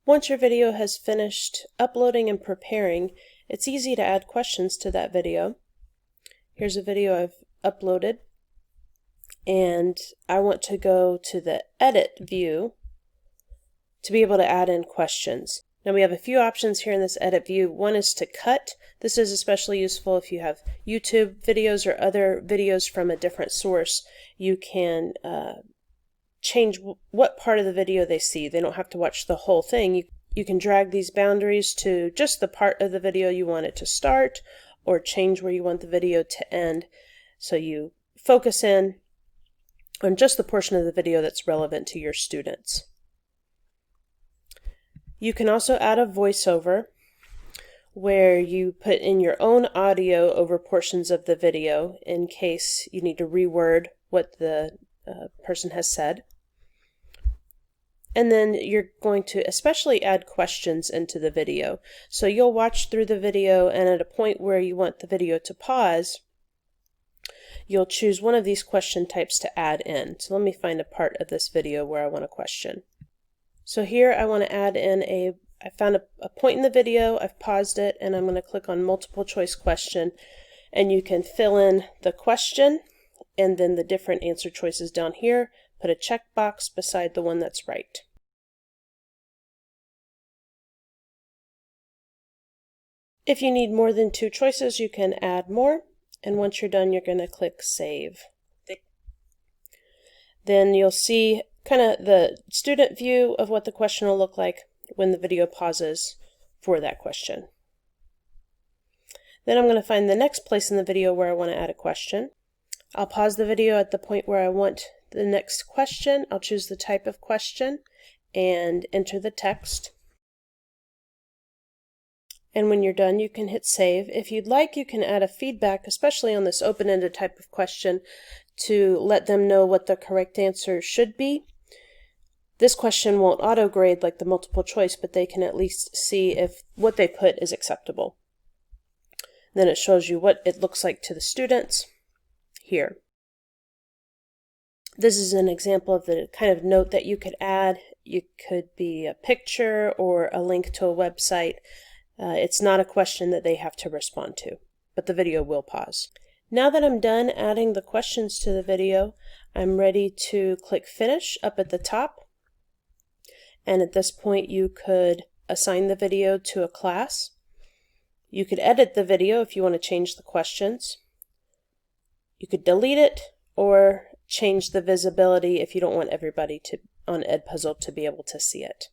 Once your video has finished uploading and preparing, it's easy to add questions to that video. Here's a video I've uploaded, and I want to go to the Edit view to be able to add in questions. Now we have a few options here in this Edit view. One is to cut. This is especially useful if you have YouTube videos or other videos from a different source. You can change what part of the video they see. They don't have to watch the whole thing. You can drag these boundaries to just the part of the video you want it to start, or change where you want the video to end, so you focus in on just the portion of the video that's relevant to your students. You can also add a voiceover where you put in your own audio over portions of the video in case you need to reword what the person has said. And then you're going to especially add questions into the video. So you'll watch through the video, and at a point where you want the video to pause, you'll choose one of these question types to add in. So let me find a part of this video where I want a question. So here I want to add in I found a point in the video, I've paused it, and I'm going to click on multiple choice question, and you can fill in the question and then the different answer choices down here. Put a checkbox beside the one that's right. If you need more than 2 choices, you can add more, and once you're done, you're going to click Save. Then you'll see kind of the student view of what the question will look like when the video pauses for that question. Then I'm going to find the next place in the video where I want to add a question. I'll pause the video at the point where I want the next question. I'll choose the type of question and enter the text. And when you're done, you can hit save. If you'd like, you can add a feedback, especially on this open-ended type of question, to let them know what the correct answer should be. This question won't auto-grade like the multiple choice, but they can at least see if what they put is acceptable. Then it shows you what it looks like to the students here. This is an example of the kind of note that you could add. You could be a picture or a link to a website. It's not a question that they have to respond to, but the video will pause. Now that I'm done adding the questions to the video, I'm ready to click Finish up at the top. And at this point, you could assign the video to a class. You could edit the video if you want to change the questions. You could delete it or change the visibility if you don't want everybody on Edpuzzle to be able to see it.